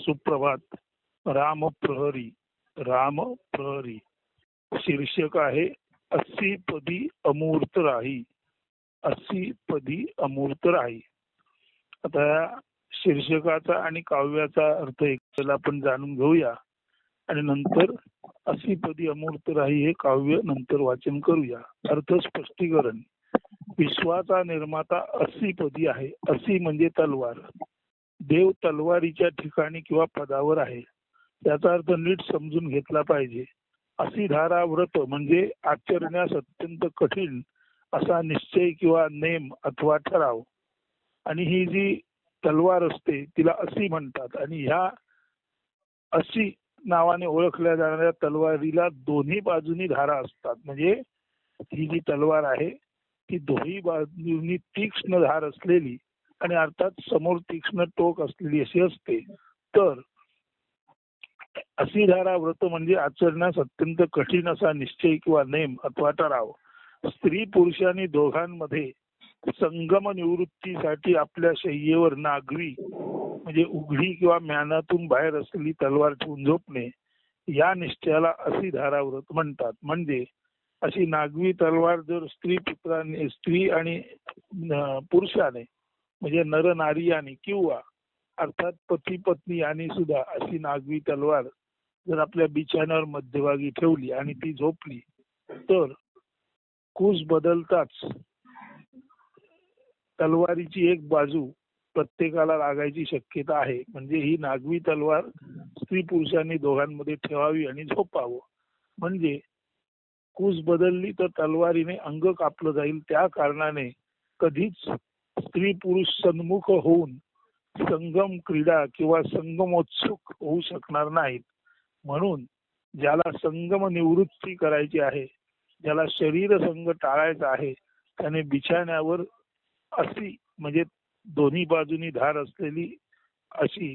सुप्रभात. राम प्रहरी. राम प्रहरी शीर्षक आहे 80 पदी अमूर्त राही. 80 पदी अमूर्त राही. आता या शीर्षकाचा आणि काव्याचा अर्थ एकला आपण जाणून घेऊया आणि नंतर 80 पदी अमूर्त राही हे काव्य नंतर वाचन करूया. अर्थ स्पष्टीकरण. विश्वाचा निर्माता 80 पदी आहे. 80 म्हणजे तलवार. देव तलवारीच्या ठिकाणी किंवा पदावर आहे. याचा अर्थ नीट समजून घेतला पाहिजे. 80 धारा व्रत म्हणजे आचरण्यास अत्यंत कठीण असा निश्चय किंवा नेम अथवा ठराव. आणि ही जी तलवार असते तिला 80 म्हणतात. आणि ह्या 80 नावाने ओळखल्या जाणाऱ्या तलवारीला दोन्ही बाजूनी धारा असतात. म्हणजे ही जी तलवार आहे ती दोन्ही बाजूनी तीक्ष्ण धार असलेली आणि अर्थात समोर तीक्ष्ण टोक असलेली अशी असते. तर 80 धारा व्रत म्हणजे आचरण्यास अत्यंत कठीण असा निश्चय किंवा नेम अथवा ठराव. स्त्री पुरुषांनी दोघांमध्ये संगम निवृत्तीसाठी आपल्या शय्येवर नागवी म्हणजे उघडी किंवा म्यानातून बाहेर असलेली तलवार ठेवून झोपणे या निश्चयाला 80 धारा व्रत म्हणतात. म्हणजे अशी नागवी तलवार जर स्त्री आणि पुरुषाने म्हणजे नर नारी याने किंवा अर्थात पती पत्नी यांनी सुद्धा अशी नागवी तलवार जर आपल्या बिछाण्यावर मध्यभागी ठेवली आणि ती झोपली तर कूस बदलताच तलवारीची एक बाजू प्रत्येकाला लागायची शक्यता आहे. म्हणजे ही नागवी तलवार स्त्री पुरुषांनी दोघांमध्ये ठेवावी आणि झोपावं. म्हणजे कूस बदलली तर तलवारीने अंग कापलं जाईल. त्या कारणाने कधीच स्त्री पुरुष सन्मुख होऊन संगम क्रीडा किंवा संगमोत्सुक होऊ शकणार नाहीत. म्हणून ज्याला संगम निवृत्ती करायची आहे, ज्याला शरीर संग टाळायचा आहे, त्याने बिछाण्यावर अशी म्हणजे दोन्ही बाजूनी धार असलेली अशी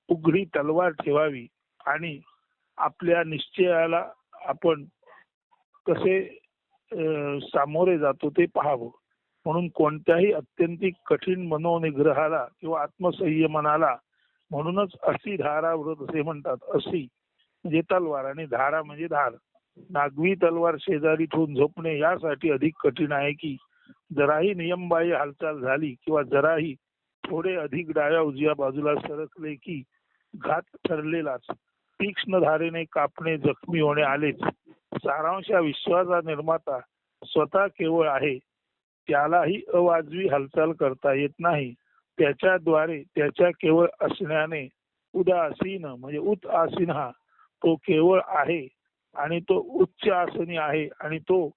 उघडी तलवार ठेवावी आणि आपल्या निश्चयाला आपण कसे सामोरे जातो ते पाहावं. म्हणून कोणत्याही अत्यंतिक कठीण मनोनिग्रहाला किंवा आत्मसंयमनाला म्हणूनच 80 धारा व्रत असे म्हणतात. 80 म्हणजे तलवार आणि धारा म्हणजे धार. नागवी तलवार शेजारी ठेवून झोपणे यासाठी अधिक कठीण आहे की जराही नियमबाह्य हालचाल झाली किंवा जराही थोडे अधिक डाव्या उजव्या बाजूला सरकले की घात ठरलेलाच. तीक्ष्ण धारेने कापणे जखमी होणे आलेच. सारांश विश्वाचा निर्माता स्वतः केवळ आहे. त्यालाही अवाजवी हालचाल करता येत नाही. त्याच्याद्वारे त्याच्या केवळ असण्याने उदासीन म्हणजे उत आसीन हा तो केवळ आहे आणि तो उच्च आसनी आहे आणि तो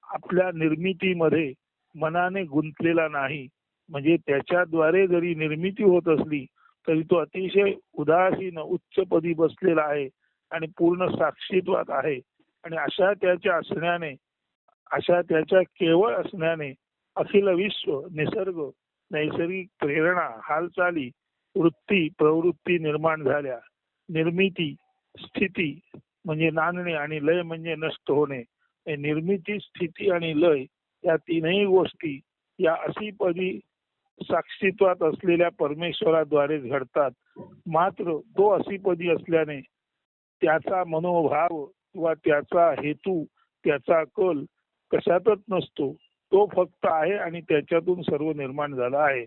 आपल्या निर्मितीमध्ये मनाने गुंतलेला नाही. म्हणजे त्याच्याद्वारे जरी निर्मिती होत असली तरी तो अतिशय उदासीन उच्चपदी बसलेला आहे आणि पूर्ण साक्षीत्वात आहे. आणि अशा त्याच्या असण्याने अशा त्याच्या केवळ असण्याने अखिल विश्व निसर्ग नैसर्गिक प्रेरणा हालचाली वृत्ती प्रवृत्ती निर्माण झाल्या. निर्मिती स्थिती म्हणजे नांदणे आणि लय म्हणजे नष्ट होणे. निर्मिती स्थिती आणि लय या तीनही गोष्टी या 80 पदी साक्षीत्वात असलेल्या परमेश्वराद्वारे घडतात. मात्र तो 80 पदी असल्याने त्याचा मनोभाव किंवा त्याचा हेतू त्याचा कल कशातच नसतो. तो फक्त आहे आणि त्याच्यातून सर्व निर्माण झाला आहे.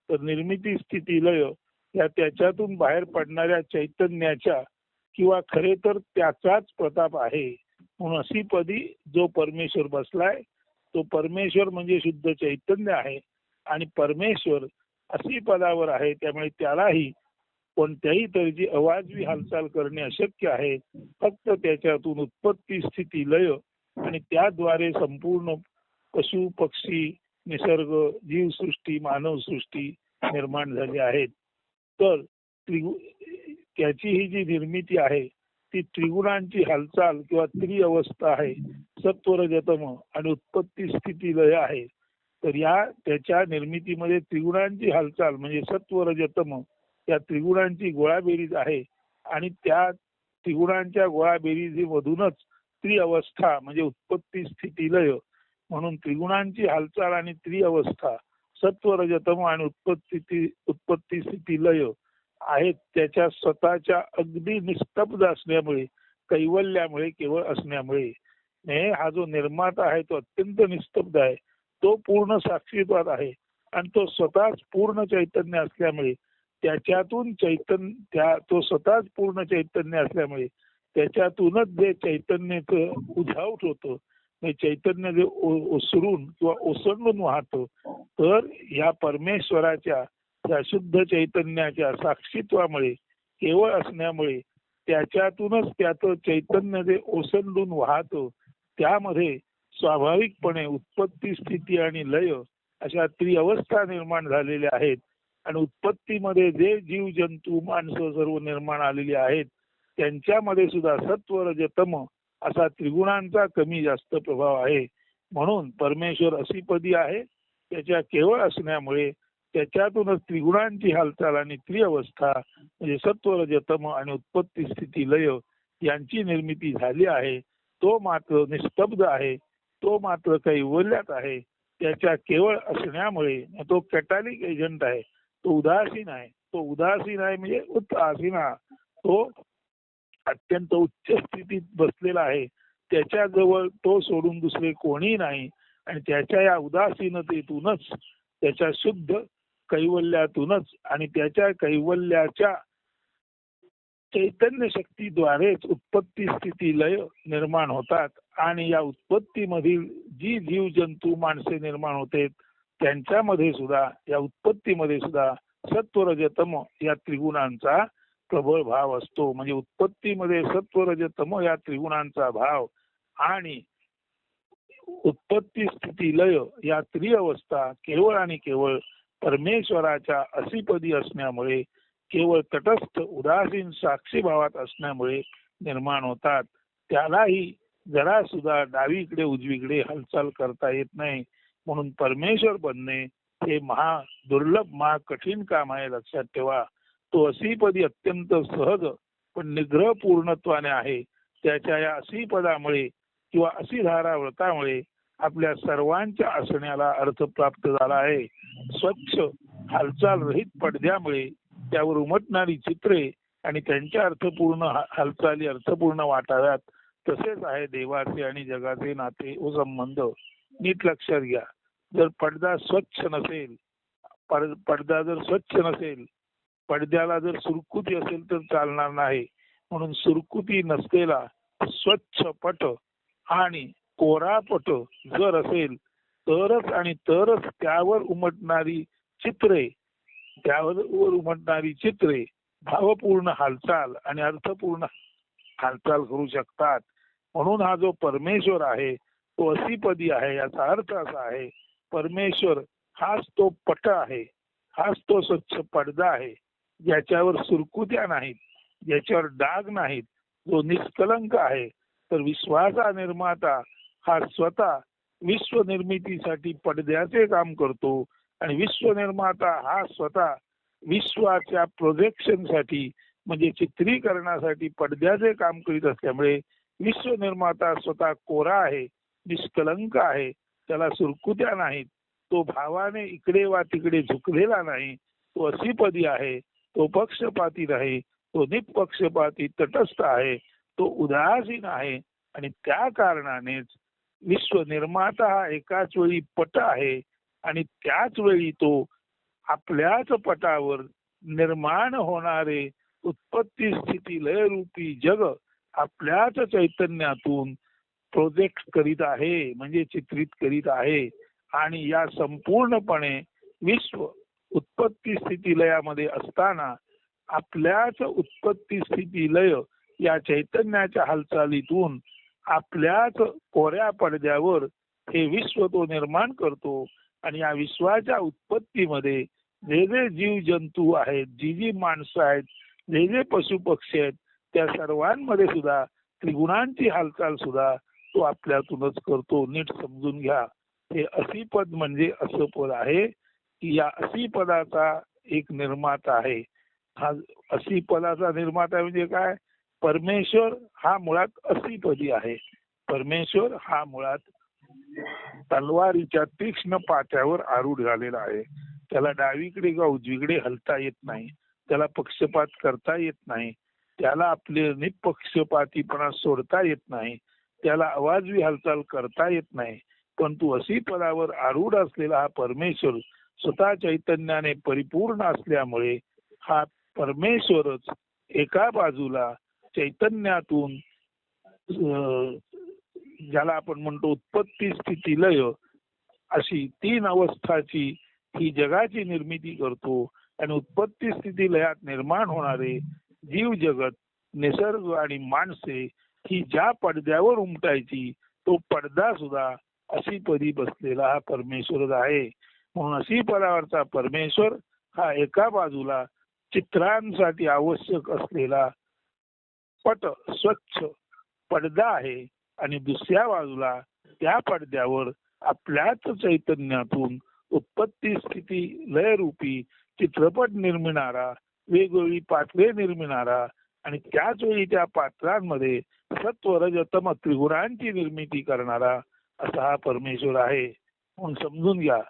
तर निर्मिती स्थिती लय या त्याच्यातून बाहेर पडणाऱ्या चैतन्याच्या किंवा खरे तर त्याचाच प्रताप आहे. म्हणून 80 पदी जो परमेश्वर बसलाय तो परमेश्वर म्हणजे शुद्ध चैतन्य आहे आणि परमेश्वर 80 पदावर आहे. त्यामुळे त्यालाही कोणत्याही तऱ्हेची अवाजवी हालचाल करणे अशक्य आहे. फक्त त्याच्यातून उत्पत्ती स्थिती लय आणि त्याद्वारे संपूर्ण पशु पक्षी निसर्ग जीवसृष्टी मानवसृष्टी निर्माण झाली आहेत. तर त्याची ही जी निर्मिती आहे ती त्रिगुणांची हालचाल किंवा त्रिअवस्था आहे. सत्वरजतम आणि उत्पत्ती स्थिती लय आहे. तर या त्याच्या निर्मितीमध्ये त्रिगुणांची हालचाल म्हणजे सत्वरजतम या त्रिगुणांची गोळाबेरीज आहे आणि त्या त्रिगुणांच्या गोळाबेरीजीमधूनच त्रिअवस्था म्हणजे उत्पत्ती स्थिती लय. म्हणून त्रिगुणांची हालचाल आणि त्रिअवस्था सत्वरजतम आणि उत्पत्ती स्थिती लय आहेत त्याच्या स्वतःच्या अगदी निस्तब्ध असण्यामुळे, कैवल्यामुळे, केवळ असण्यामुळे, हा जो निर्माता आहे तो अत्यंत निस्तब्ध आहे, तो पूर्ण साक्षीत्वात आहे आणि तो स्वतःच पूर्ण चैतन्य असल्यामुळे त्याच्यातून चैतन्य, तो स्वतःच पूर्ण चैतन्य असल्यामुळे त्याच्यातूनच जे चैतन्याचं उझावट होतं, चैतन्य जे ओसरून किंवा ओसंडून वाहतं, तर या परमेश्वराच्या त्या शुद्ध चैतन्याच्या साक्षीत्वामुळे, केवळ असण्यामुळे त्याच्यातूनच त्याचं चैतन्य जे ओसंडून वाहतं, त्यामध्ये स्वाभाविकपणे उत्पत्ती, स्थिती आणि लय अशा त्रिअवस्था निर्माण झालेल्या आहेत. आणि उत्पत्तीमध्ये जे जीव जंतू माणसं सर्व निर्माण आलेली आहेत त्यांच्यामध्ये सुद्धा सत्व रज तम असा त्रिगुणांचा कमी जास्त प्रभाव आहे. म्हणून परमेश्वर असीपदी आहे. त्याच्या केवळ असण्यामुळे त्याच्यातूनच त्रिगुणांची हालचाल आणि त्रिअवस्था म्हणजे सत्व रज तम आणि उत्पत्ती, स्थिती, लय यांची निर्मिती झाली आहे. तो मात्र निस्तब्ध आहे, तो मात्र कैवल्यात आहे. त्याच्या केवळ असण्यामुळे तो कॅटॅलिक एजंट आहे, तो उदासीन आहे. तो उदासीन आहे म्हणजे उदासीना, तो अत्यंत उच्च स्थितीत बसलेला आहे. त्याच्याजवळ तो सोडून दुसरे कोणी नाही आणि त्याच्या या उदासीनतेतूनच, त्याच्या शुद्ध कैवल्यातूनच आणि त्याच्या कैवल्याच्या चैतन्य शक्तीद्वारेच उत्पत्ती, स्थिती, लय निर्माण होतात. आणि या उत्पत्तीमधील जी जीव जंतू माणसे निर्माण होते त्यांच्यामध्ये सुद्धा, या उत्पत्तीमध्ये सुद्धा सत्व रज तम या त्रिगुणांचा प्रबळ भाव असतो. म्हणजे उत्पत्तीमध्ये सत्व रज तम या त्रिगुणांचा भाव आणि उत्पत्ती, स्थिती, लय या त्रिअवस्था केवळ आणि केवळ परमेश्वराच्या असीपदी असण्यामुळे, केवळ तटस्थ उदासीन साक्षी भावात असण्यामुळे निर्माण होतात. त्यालाही जरा सुद्धा डावीकडे उजवीकडे हालचाल करता येत नाही. म्हणून परमेश्वर बनणे हे महा दुर्लभ, महा कठीण काम आहे. लक्षात ठेवा. तो असीपदी अत्यंत सहज पण निग्रह पूर्णत्वाने आहे. त्याच्या या असीपदामुळे किंवा असीधारा व्रतामुळे आपल्या सर्वांच्या असण्याला अर्थ प्राप्त झाला आहे. स्वच्छ हालचाल रहित पडद्यामुळे त्यावर उमटणारी चित्रे आणि त्यांच्या अर्थपूर्ण हालचाली अर्थपूर्ण वाटाव्यात. तसेच आहे देवाचे आणि जगाचे नाते व संबंध. नीट लक्षात घ्या. जर पडदा स्वच्छ नसेल, पडदा जर स्वच्छ नसेल, पडद्याला जर सुरकुती असेल तर चालणार नाही. म्हणून सुरकुती नसलेला स्वच्छ पट आणि कोरा पट जर असेल तरच आणि तरच त्यावर उमटणारी चित्रे भावपूर्ण हालचाल आणि अर्थपूर्ण हालचाल करू शकतात. म्हणून हा जो परमेश्वर आहे तो असीपदी आहे. याचा अर्थ असा आहे, परमेश्वर हाच तो पट आहे, हाच तो स्वच्छ पडदा आहे, ज्याच्यावर सुरकुत्या नाहीत, ज्याच्यावर डाग नाहीत, जो निष्कलंक आहे. तर विश्वाचा निर्माता हा स्वतः विश्व निर्मितीसाठी पडद्याचे काम करतो आणि विश्व निर्माता हा स्वतः विश्वाच्या प्रोजेक्शनसाठी म्हणजे चित्रीकरणासाठी पडद्याचे काम करीत असल्यामुळे विश्व निर्माता स्वतः कोरा आहे, निष्कलंक आहे, त्याला सुरकुत्या नाहीत, तो भावाने इकडे वा तिकडे झुकलेला नाही, तो असीपदी आहे, तो पक्षपाती नाही, तो निपक्षपाती तटस्थ आहे, तो उदासीन आहे. आणि त्या कारणानेच विश्व निर्माता हा एकाच वेळी पट आहे आणि त्याच वेळी तो आपल्याच पटावर निर्माण होणारे उत्पत्ती, स्थिती, लय रूपी जग आपल्याच चैतन्यातून प्रोजेक्ट करीत आहे, म्हणजे चित्रित करीत आहे. आणि या संपूर्णपणे विश्व उत्पत्ती, स्थिती, लयामध्ये असताना आपल्याच उत्पत्ती, स्थिती, लय या चैतन्याच्या हालचालीतून आपल्याच कोऱ्या पडद्यावर हे विश्व तो निर्माण करतो. आणि या विश्वाच्या उत्पत्तीमध्ये जे जे जीव जंतू आहेत, जी जी माणसं आहेत, जे जे पशु पक्षी आहेत, त्या सर्वांमध्ये सुद्धा त्रिगुणांची हालचाल सुद्धा तो आपल्यातूनच करतो. नीट समजून घ्या. हे असीपद म्हणजे असं पद आहे की या असीपदाचा एक निर्माता आहे. हा असीपदाचा निर्माता म्हणजे काय? परमेश्वर हा मुळात असीपदी आहे. परमेश्वर हा मुळात तलवारीच्या तीक्ष्ण पात्यावर आरूढ झालेला आहे. त्याला डावीकडे किंवा उजवीकडे हलता येत नाही. त्याला पक्षपात करता येत नाही, त्याला आपले निपक्षपातीपणा सोडता येत नाही, त्याला अवाजवी हालचाल करता येत नाही. परंतु अशी पदावर आरूढ असलेला हा परमेश्वर स्वतः चैतन्याने परिपूर्ण असल्यामुळे हा परमेश्वरच एका बाजूला चैतन्यातून ज्याला आपण म्हणतो उत्पत्ती स्थिती लय अशी 3 अवस्थाची ही जगाची निर्मिती करतो. आणि उत्पत्ती स्थिती लयात निर्माण होणारे जीव जगत, निसर्ग आणि माणसे ही ज्या पडद्यावर उमटायची तो पडदा सुद्धा अशी पदी बसलेला हा परमेश्वरच आहे. म्हणून अशी पदावरचा परमेश्वर हा एका बाजूला चित्रांसाठी आवश्यक असलेला पट स्वच्छ पडदा आहे आणि दुसऱ्या बाजूला त्या पडद्यावर आपल्याच चैतन्यातून उत्पत्ती स्थिती लय रूपी चित्रपट निर्मिणारा, वेगवेगळी पात्रे निर्मिणारा आणि त्याच वेळी त्या पात्रांमध्ये सत्व रज तम त्रिगुणांची निर्मिती करणारा असा हा परमेश्वर आहे. म्हणून समजून घ्या,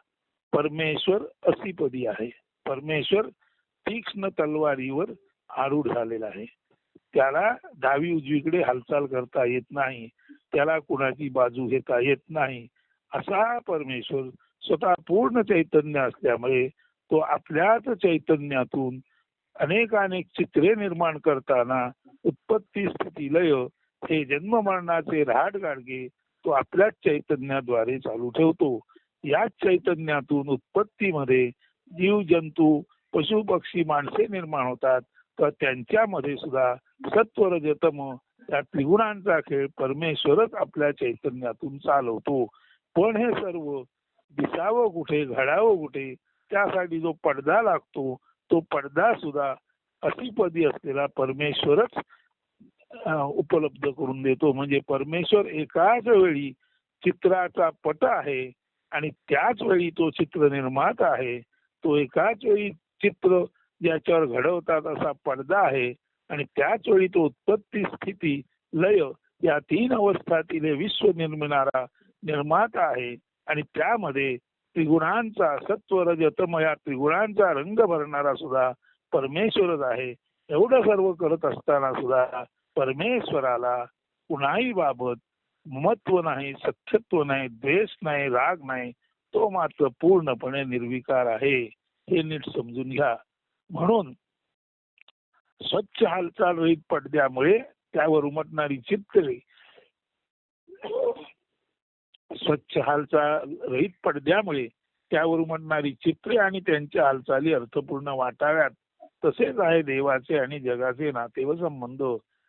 परमेश्वर असीपदी आहे. परमेश्वर तीक्ष्ण तलवारीवर आरूढ झालेला आहे. त्याला डावी उजवीकडे हालचाल करता येत नाही, त्याला कुणाची बाजू घेता येत नाही. असा परमेश्वर स्वतः पूर्ण चैतन्य असल्यामुळे तो आपल्याच चैतन्यातून अनेकानेक चित्रे निर्माण करताना उत्पत्ती स्थिती लय हे जन्म मरणाचे रहाट गाडगे तो आपल्याच चैतन्याद्वारे चालू ठेवतो. याच चैतन्यातून उत्पत्तीमध्ये जीव जंतू पशु पक्षी माणसे निर्माण होतात. तर त्यांच्यामध्ये सुद्धा सत्व रजतम या त्रिगुणांचा खेळ परमेश्वरच आपल्या चैतन्यातून चालवतो. पण हे सर्व दिसावं कुठे, घडावं कुठे, त्यासाठी जो पडदा लागतो तो पडदा सुद्धा असीपदी असलेला परमेश्वरच उपलब्ध करून देतो. म्हणजे परमेश्वर एकाच वेळी चित्राचा पट आहे आणि त्याच वेळी तो चित्र निर्माता आहे. तो एकाच वेळी चित्र ज्याच्यावर घडवतात असा पडदा आहे आणि त्याच वेळी तो उत्पत्ती स्थिती लय या 3 अवस्थातील विश्व निर्मिणारा निर्माता आहे आणि त्यामध्ये त्रिगुणांचा सत्व रज तम या त्रिगुणांचा रंग भरणारा सुद्धा परमेश्वरच आहे. एवढं सर्व करत असताना सुद्धा परमेश्वराला कुणाही बाबत ममत्व नाही, सख्यत्व नाही, द्वेष नाही, राग नाही. तो मात्र पूर्णपणे निर्विकार आहे. हे नीट समजून घ्या. म्हणून स्वच्छ हालचाल रहित पडद्यामुळे त्यावर उमटणारी चित्रे, स्वच्छ हालचाल रहित पडद्यामुळे त्यावर उमटणारी चित्रे आणि त्यांच्या हालचाली अर्थपूर्ण वाटाव्यात. तसेच आहे देवाचे आणि जगाचे नाते व संबंध.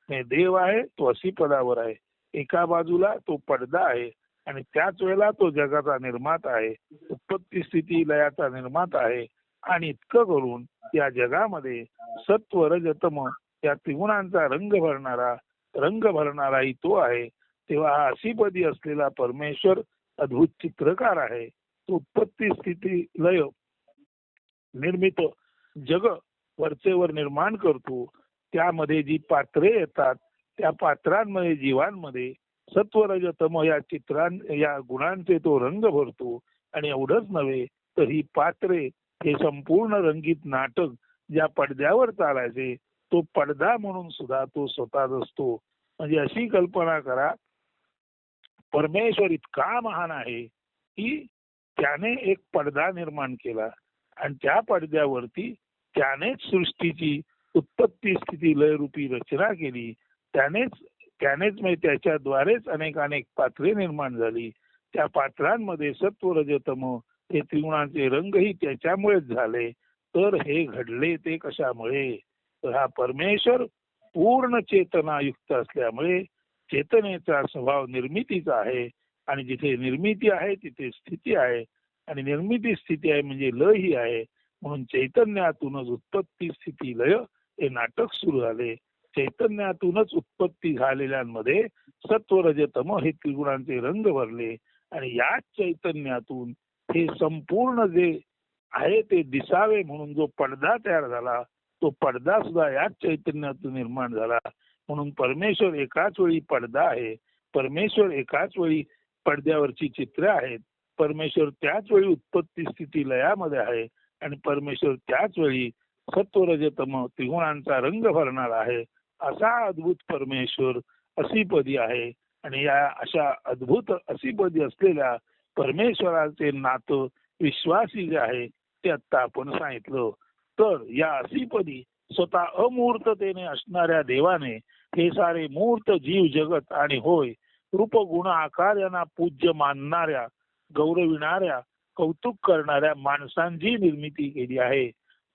देव आहे तो अशी पदावर आहे, एका बाजूला तो पडदा आहे आणि त्याच वेळेला तो जगाचा निर्माता आहे, उत्पत्ती स्थिती लयाचा निर्माता आहे. आणि इतकं करून या जगामध्ये सत्व रज तम या त्रिगुणांचा रंग भरणाराही तो आहे. तेव्हा हा असीपदी असलेला परमेश्वर अद्भुत चित्रकार आहे. तो उत्पत्ती स्थिती लय निर्मित जग वरचेवर निर्माण करतो. त्यामध्ये जी पात्रे येतात त्या पात्रांमध्ये जीवांमध्ये सत्व रज तम या गुणांचे तो रंग भरतो. आणि एवढंच नव्हे तर ही पात्रे हे संपूर्ण रंगीत नाटक ज्या पडद्यावर चालायचे तो पडदा म्हणून सुद्धा तो स्वतःच असतो. म्हणजे अशी कल्पना करा, परमेश्वर इतका महान आहे की त्याने एक पडदा निर्माण केला आणि त्या पडद्यावरती त्यानेच सृष्टीची उत्पत्ती स्थिती लय रूपी रचना केली. त्यानेच म्हणजे त्याच्याद्वारेच अनेक पात्रे निर्माण झाली. त्या पात्रांमध्ये सत्व रजतम हे त्रिगुणांचे रंगही त्याच्यामुळेच झाले. तर हे घडले ते कशामुळे? तर हा परमेश्वर पूर्ण चेतनायुक्त असल्यामुळे चेतनेचा स्वभाव निर्मितीचा आहे आणि जिथे निर्मिती आहे तिथे स्थिती आहे आणि निर्मिती स्थिती आहे म्हणजे लय ही आहे. म्हणून चैतन्यातूनच उत्पत्ती स्थिती लय हे नाटक सुरू झाले. चैतन्यातूनच उत्पत्ती झालेल्यांमध्ये सत्व रजतम हे त्रिगुणांचे रंग भरले आणि याच चैतन्यातून हे संपूर्ण जे आहे ते दिसावे म्हणून जो पडदा तयार झाला तो पडदा सुद्धा याच चैतन्यातून निर्माण झाला. म्हणून परमेश्वर एकाच वेळी पडदा आहे, परमेश्वर एकाच वेळी पडद्यावरची चित्रे आहेत, परमेश्वर त्याच वेळी उत्पत्ती स्थिती लयामध्ये आहे आणि परमेश्वर त्याच वेळी सत्व रज तम त्रिगुणांचा रंग भरणारा आहे असा अद्भुत परमेश्वर असीपदी आहे. आणि या अशा अद्भुत असीपदी असलेल्या परमेश्वराचे नातं विश्वासी जे आहे ते आता आपण सांगितलं. तर या असीपदी स्वतः अमूर्ततेने असणाऱ्या देवाने हे सारे मूर्त जीव जगत आणि होय रूप गुण आकार यांना पूज्य मानणाऱ्या, गौरविणाऱ्या, कौतुक करणाऱ्या माणसांची निर्मिती केली आहे.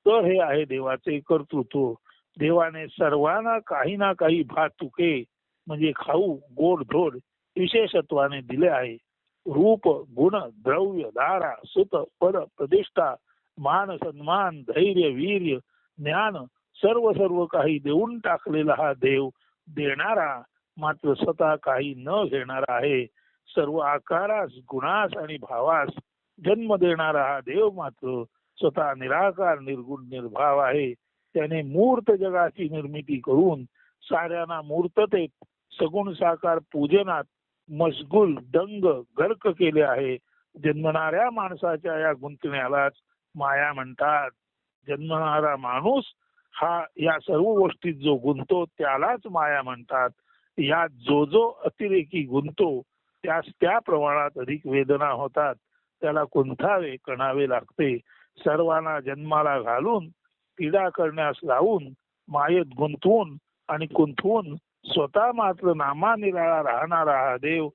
तर हे आहे देवाचे कर्तृत्व. देवाने सर्वांना काही ना काही भातुके म्हणजे खाऊ गोड धोड विशेषत्वाने दिले आहे. रूप गुण द्रव्य धारा सुत पद प्रतिष्ठा मान सन्मान धैर्य वीर्य ज्ञान सर्व सर्व काही देऊन टाकलेला हा देव देणारा मात्र स्वतः काही न घेणारा आहे. सर्व आकारास गुणास आणि भावास जन्म देणारा हा देव मात्र स्वतः निराकार निर्गुण निर्भाव आहे. त्याने मूर्त जगाची निर्मिती करून साऱ्यांना मूर्ततेत सगुण साकार पूजनात मशगुल दंग गर्क केले आहे. जन्मणाऱ्या माणसाच्या या गुंतण्यालाच माया म्हणतात. जन्मणारा माणूस हा या सर्व गोष्टीत जो गुंतो त्यालाच माया म्हणतात. यात जो जो अतिरेकी गुंतो त्यास त्या प्रमाणात अधिक वेदना होतात. त्याला कुंठावे कणावे लागते. सर्वांना जन्माला घालून पीडा करण्यास लावून मायेत गुंतवून आणि कुंठवून स्वतः मात्र नामानिराळा राहणारा हा देव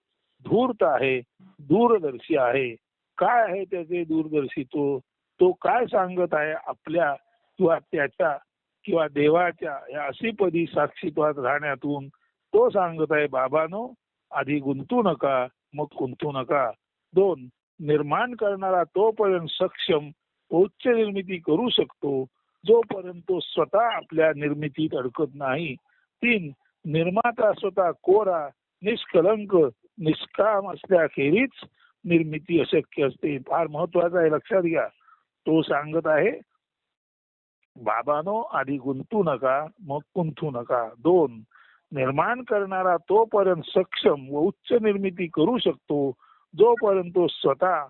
धूर्त आहे, दूरदर्शी आहे. काय आहे त्याचे दूरदर्शित्व? तो काय सांगत आहे आपल्या किंवा त्याच्या किंवा देवाच्या या असीपदी साक्षीत्वात राहण्यातून? तो सांगत आहे बाबानो आधी गुंतू नका मग कुंतू नका. 2 निर्माण करणारा तोपर्यंत सक्षम उच्च निर्मिती करू शकतो जोपर्यंत तो स्वतः आपल्या निर्मितीत अडकत नाही. 3 निर्माता स्वतः कोरा निष्कलंक निष्काम असल्याखेरीज निर्मिती अशक्य असते. फार महत्वाचं आहे, लक्षात घ्या. तो सांगत आहे बाबानो आधी गुंतू नका मग कुंतू नका. 2 निर्माण करणारा तोपर्यंत सक्षम व उच्च निर्मिती करू शकतो जोपर्यंत तो स्वतः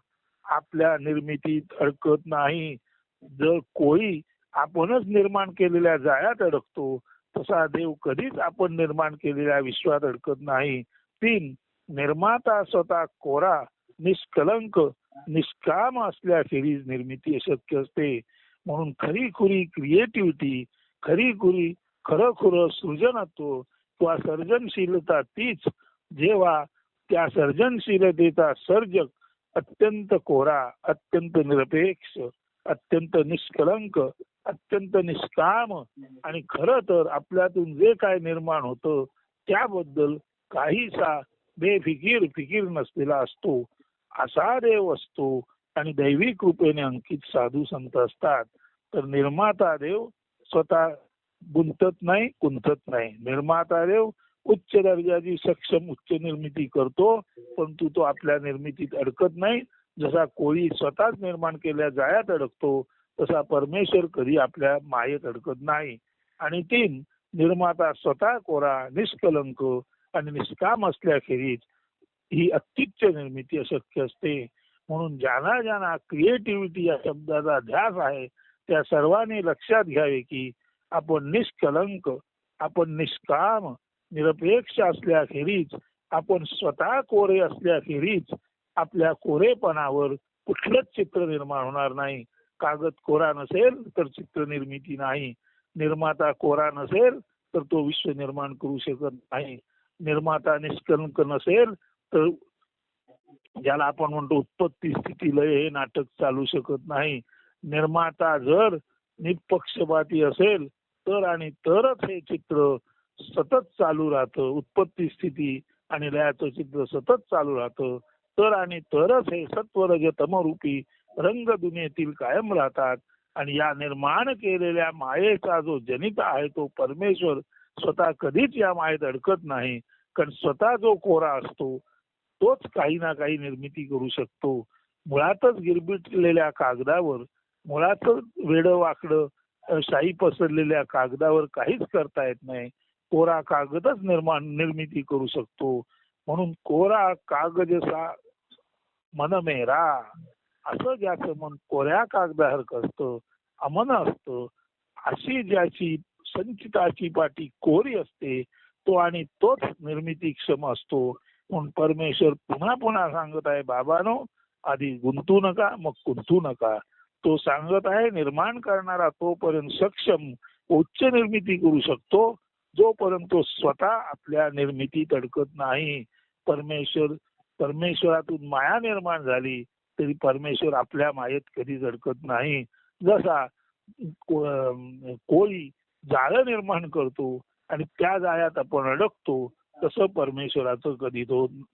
आपल्या निर्मितीत अडकत नाही. जर कोळी आपणच निर्माण केलेल्या जाळ्यात अडकतो तसा देव कधीच आपण निर्माण केलेल्या विश्वात अडकत नाही. 3 निर्माता स्वतः कोरा निष्कलंक निष्काम असल्याखेरीज निर्मिती अशक्य असते. म्हणून खरीखुरी क्रिएटिव्हिटी खरीखुरी खरंखुरं सृजनत्व किंवा सर्जनशीलता तीच जेव्हा त्या सर्जनशीलतेचा सर्जक अत्यंत कोरा अत्यंत निरपेक्ष अत्यंत निष्कलंक अत्यंत निष्काम आणि खरं तर आपल्यातून जे काय निर्माण होतं त्याबद्दल काहीसा फिकीर नसलेला असतो. असा देव असतो आणि दैवी कृपेने अंकित साधू संत असतात. तर निर्माता देव स्वतः गुंतत नाही कुंतत नाही. निर्माता देव उच्च दर्जाची सक्षम उच्च निर्मिती करतो परंतु तो आपल्या निर्मितीत अडकत नाही. जसा कोळी स्वतःच निर्माण केलेल्या जाळ्यात अडकतो तसा परमेश्वर कधी आपल्या मायेत अडकत नाही. आणि 3 निर्माता स्वतः कोरा निष्कलंक आणि निष्काम असल्याखेरीज ही अत्युच्च निर्मिती अशक्य असते. म्हणून ज्यांना ज्यांना क्रिएटिव्हिटी या शब्दाचा ध्यास आहे त्या सर्वांनी लक्षात घ्यावे की आपण निष्कलंक आपण निष्काम निरपेक्ष असल्याखेरीज आपण स्वतः कोरे असल्याखेरीज आपल्या कोरेपणावर कुठलंच चित्र निर्माण होणार नाही. कागद कोरा नसेल तर चित्र निर्मिती नाही. निर्माता कोरा नसेल तर तो विश्व निर्माण करू शकत नाही. निर्माता निष्कलंक नसेल तर ज्याला आपण म्हणतो उत्पत्ती स्थिती लय हे नाटक चालू शकत नाही. निर्माता जर निपक्षपाती असेल तर आणि तरच हे चित्र सतत चालू राहतं. उत्पत्ती स्थिती आणि लयाचं चित्र सतत चालू राहतं. तर आणि तरच हे सत्वरज तमरूपी रंग दुनियेतील कायम राहतात. आणि या निर्माण केलेल्या मायेचा जो जनिता आहे तो परमेश्वर स्वतः कधीच या मायेत अडकत नाही. कारण स्वतः जो कोरा असतो तोच काही ना काही निर्मिती करू शकतो. मुळातच गिरबिटलेल्या कागदावर मुळातच वेडं वाकडं शाई पसरलेल्या कागदावर काहीच करता येत नाही. कोरा कागदच निर्मिती करू शकतो. म्हणून कोरा कागद जसा मन मेरा असं ज्याचं मन कोऱ्या कागदासारखं असतं अमन असतं अशी ज्याची संचिताची पाठी कोरी असते तो आणि तोच निर्मितीक्षम असतो. म्हणून परमेश्वर पुन्हा पुन्हा सांगत आहे, बाबानो आधी गुंतू नका मग कुंतू नका. तो सांगत आहे निर्माण करणारा तोपर्यंत सक्षम उच्च निर्मिती करू शकतो जोपर्यंत तो स्वतः आपल्या निर्मितीत अडकत नाही. परमेश्वरातून माया निर्माण झाली तरी परमेश्वर आपल्या मायेत कधीच अडकत नाही. जसा कोळी जाळं निर्माण करतो आणि त्या जाळ्यात आपण अडकतो तसं परमेश्वराचं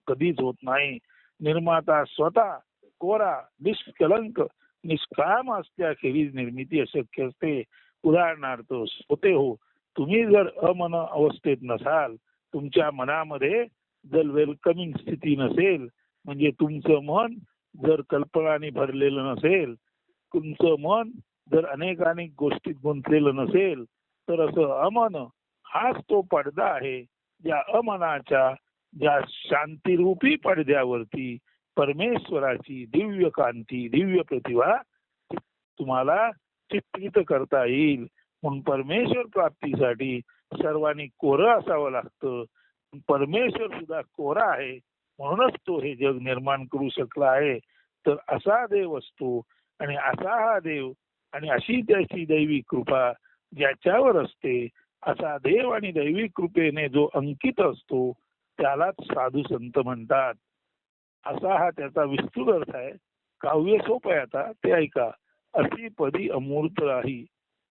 कधीच होत नाही. निर्माता स्वतः कोरा निष्कलंक निष्काम असल्याखेरीज निर्मिती अशक्य असते. उदाहरणार्थ होते हो, तुम्ही जर अमन अवस्थेत नसाल, तुमच्या मनामध्ये जर वेलकमिंग स्थिती नसेल, म्हणजे तुमचं मन जर कल्पनाने भरलेलं नसेल, तुमचं मन जर अनेक गोष्टीत गुंतलेलं नसेल, तर असं अमन हाच तो पडदा आहे. ज्या अमनाच्या ज्या शांतिरूपी पडद्यावरती परमेश्वराची दिव्य कांती दिव्य प्रतिभा तुम्हाला चित्रित करता येईल. म्हणून परमेश्वर प्राप्तीसाठी सर्वांनी कोरं असावं लागतं. परमेश्वर सुद्धा कोरा आहे म्हणूनच तो हे जग निर्माण करू शकला आहे. तर असा देव असतो आणि असा हा देव आणि अशी त्याची दैवी कृपा ज्याच्यावर असते, असा देव आणि दैवी कृपेने जो अंकित असतो त्यालाच साधू संत म्हणतात. असा हा त्याचा विस्तृत अर्थ आहे. काव्य सोपं आहे, आता ते ऐका. अशी पदी अमूर्त राही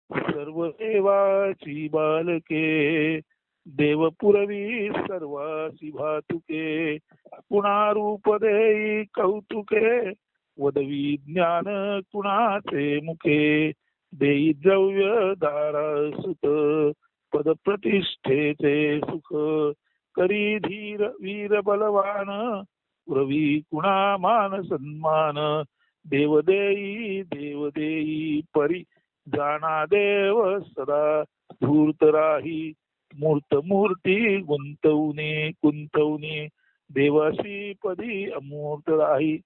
सर्व देवाची बालके, देव पुरवी सर्वासी भातुके, कुणा रूप देई कौतुके, वदवी ज्ञान कुणाचे मुखे, देई द्रव्य दारा सुत, पद प्रतिष्ठेचे सुख, करी धीर वीर बलवान, पुरवी कुणा मान सन्मान, देव देई परी जाणा देव सदा, धूर्त राही मूर्ती गुंतवणे देवाशी पदी अमूर्त राही.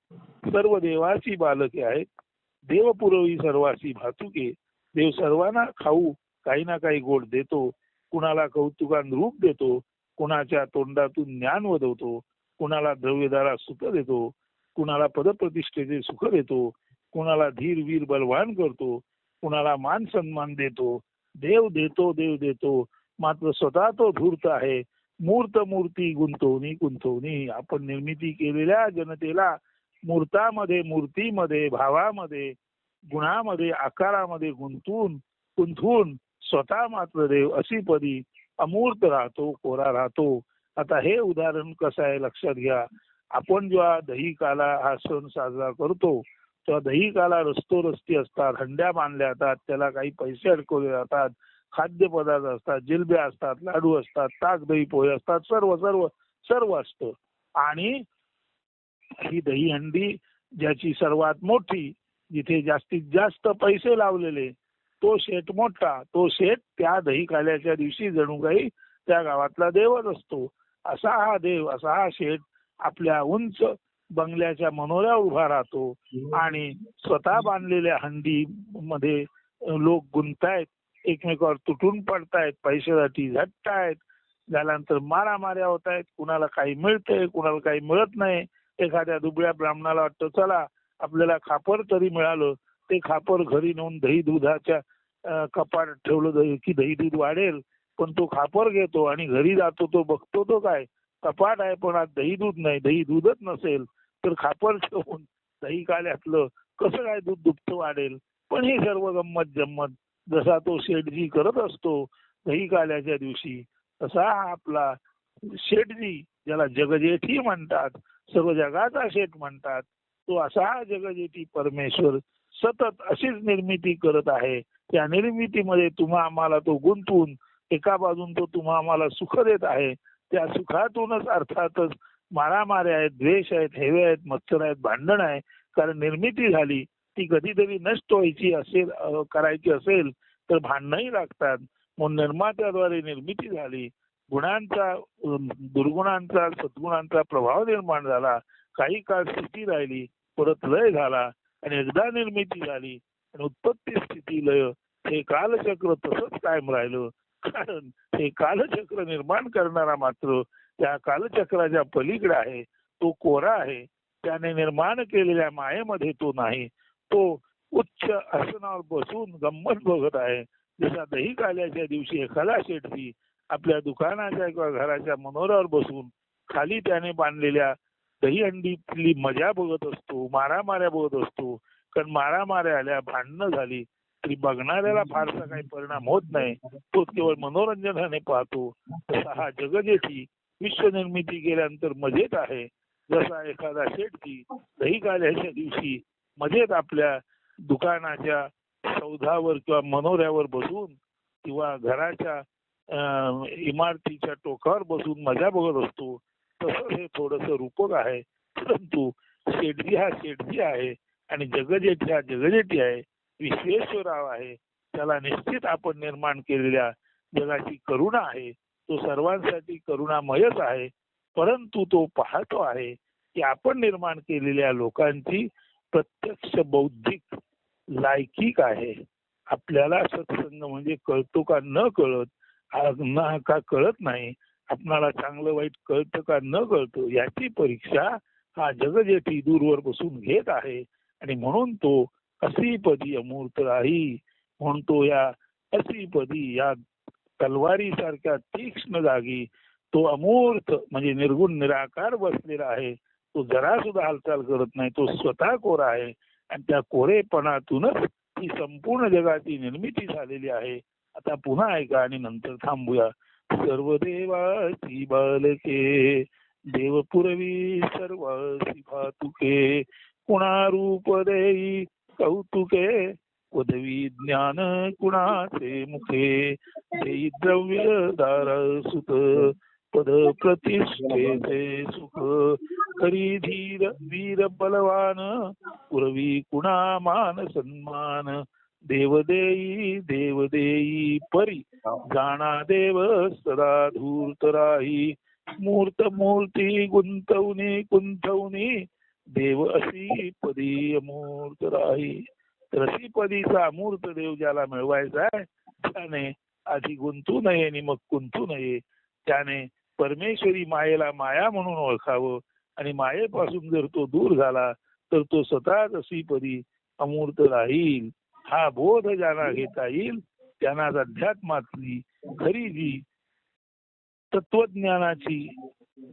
सर्व देवाची बालके आहेत. देवपुरवी सर्वासी भातुके, देव सर्वांना खाऊ काही ना काही गोड देतो. कुणाला कौतुकान रूप देतो, कुणाच्या तोंडातून ज्ञान वदवतो, कुणाला द्रव्यदारा सुख देतो, कुणाला पदप्रतिष्ठेचे सुख देतो, कुणाला धीर वीर बलवान करतो, कुणाला मान सन्मान देतो. देव देतो मात्र स्वतः तो धूर्त आहे. मूर्ती गुंतवणी आपण निर्मिती केलेल्या जनतेला मूर्तीमध्ये भावामध्ये गुणामध्ये आकारामध्ये गुंतवून स्वतः मात्र देव अशी पदी अमूर्त राहतो, कोरा राहतो. आता हे उदाहरण कसं आहे लक्षात घ्या. आपण जेव्हा दहीकाला हा सण साजरा करतो तेव्हा दहीकाला रस्ती असतात, हंड्या बांधल्या जातात, त्याला काही पैसे अडकवले जातात, खाद्यपदार्थ असतात, जिलब्या असतात, लाडू असतात, ताक दही पोहे असतात, सर्व असतं. आणि ही दहीहंडी ज्याची सर्वात मोठी, जिथे जास्तीत जास्त पैसे लावलेले, तो शेठ मोठा, तो शेठ त्या दहीकाल्याच्या दिवशी जणू काही त्या गावातला देवच असतो. असा हा देव, असा हा शेठ आपल्या उंच बंगल्याच्या मनोऱ्या उभा राहतो आणि स्वतः बांधलेल्या हंडी मध्ये लोक गुंतायत, एकमेकावर तुटून पडतायत, पैशासाठी झटतायत, झाल्यानंतर मारामाऱ्या होत आहेत. कुणाला काही मिळतंय, कुणाला काही मिळत नाही. एखाद्या दुबळ्या ब्राह्मणाला वाटतं चला आपल्याला खापर तरी मिळालं, ते खापर घरी नेऊन दही दुधाच्या कपाटात ठेवलं की दही दूध वाढेल, पण तो खापर घेतो आणि घरी जातो, तो बघतो तो काय कपाट आहे पण आज दही दूध नाही, दही दूधच नसेल तर खापर ठेवून दही काल्यातलं कसं काय दूध दुभतं वाढेल. पण ही सर्व गंमत जम्मत जसा तो शेठजी करत असतो दही काल्याच्या दिवशी, तसा आपला शेठजी, ज्याला जगजेठी म्हणतात, सर्व जगाचा शेठ म्हणतात, तो असा जगजेठी परमेश्वर सतत अशीच निर्मिती करत आहे. त्या निर्मितीमध्ये तुम्हा आम्हाला तो गुंतवून एका बाजून तो तुम्हा आम्हाला सुख देत आहे. त्या सुखातूनच अर्थातच मारामाऱ्या आहेत, द्वेष आहेत, हेवे आहेत, मत्सर आहेत, भांडण आहे. कारण निर्मिती झाली ती कधीतरी नष्ट व्हायची असेल, करायची असेल तर भांडणही लागतात. म्हणून निर्मात्याद्वारे निर्मिती झाली, गुणांचा दुर्गुणांचा सद्गुणांचा प्रभाव निर्माण झाला, काही काळ स्थिती राहिली, परत लय झाला आणि एकदा निर्मिती झाली आणि उत्पत्ती स्थिती लय हे कालचक्र तसंच कायम राहिलं. कारण हे कालचक्र निर्माण करणारा मात्र त्या कालचक्राच्या पलीकडे आहे. तो कोरा आहे. त्याने निर्माण केलेल्या मायेमध्ये तो नाही. तो उच्च आसनावर बसून गंमत बघत आहे. जसा दही काल्याच्या दिवशी एखादा शेठजी आपल्या दुकानाच्या किंवा घराच्या मनोऱ्यावर बसून खाली त्याने बांधलेल्या दहीहंडीतली मजा बघत असतो, मारामाऱ्या बघत असतो. कारण मारामाऱ्या आल्या, भांडणं झाली तरी बघणाऱ्याला फारसा काही परिणाम होत नाही. तो केवळ मनोरंजनाने पाहतो. तसा हा जगजेठी विश्वनिर्मिती केल्यानंतर मजेत आहे. जसा एखादा शेठजी दही काल्याच्या दिवशी मजेत आपल्या दुकानाच्या सौधावर किंवा मनोऱ्यावर बसून किंवा घराच्या इमारतीच्या टोकावर बसून मजा बघत असतो. तसं हे थोडस रूपक आहे. परंतु शेठजी हा शेठजी आहे आणि जगजेठी हा जगजेठी आहे. विश्वेश्वरराव आहे. त्याला निश्चित आपण निर्माण केलेल्या जगाची करुणा आहे. तो सर्वांसाठी करुणामयच आहे. परंतु तो पाहतो आहे की आपण निर्माण केलेल्या लोकांची प्रत्यक्ष बौद्धिक लायकी काय आहे. आपल्याला सत्संग म्हणजे कळतो का न कळत, का कळत नाही, आपणाला चांगलं वाईट कळतं का न कळतं, याची परीक्षा हा जगजेठी दूरवर बसून घेत आहे. आणि म्हणून तो असीपदी अमूर्त राही म्हणतो. या असीपदी या तलवारी सारख्या तीक्ष्ण जागी तो अमूर्त म्हणजे निर्गुण निराकार बसलेला आहे. तो जरा सुद्धा हालचाल करत नाही. तो स्वतः कोरा आहे आणि त्या कोरेपणातूनच ही संपूर्ण जगाची निर्मिती झालेली आहे. आता पुन्हा ऐका आणि नंतर थांबूया. सर्व देवाची बालके देवपुरवी सर्वासी भातुके कुणा रूप देई कौतुके पदवी ज्ञान कुणाचे मुखे देई द्रव्य दार सुत पद प्रतिष्ठेचे सुख करी धीर वीर बलवान पुरवी कुणा मान सन्मान देवदेई परी जाणा देव सदा धूर्त राही मूर्ती गुंतवणी देव अशी पदी अमूर्त राही. तर अशी पदीचा अमूर्त देव ज्याला मिळवायचा आहे त्याने आधी गुंतू नये आणि मग कुंतू नये. त्याने परमेश्वरी मायेला माया म्हणून ओळखावं आणि मायेपासून जर तो दूर झाला तर तो स्वतःच अशी पदी अमूर्त राहील. हा बोध ज्यांना घेता येईल त्यांना अध्यात्मातली खरी जी तत्वज्ञानाची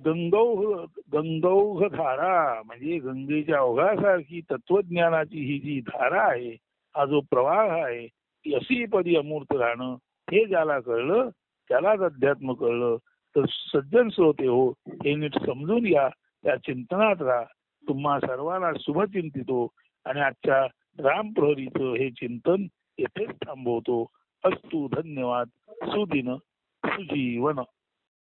गंगौघ धारा म्हणजे गंगेच्या ओघासारखी तत्वज्ञानाची ही जी धारा आहे, हा जो प्रवाह आहे, ती अशी पदी अमूर्त राहणं हे ज्याला कळलं त्यालाच अध्यात्म कळलं. तर सज्जन श्रोते हो, हे नीट समजून घ्या. त्या चिंतनात राहा. तुम्हा सर्वांना शुभचिंतितो आणि आजच्या राम प्रहरीचं हे चिंतन येथेच थांबवतो. अस्तु. धन्यवाद. सुदिन सुजीवन.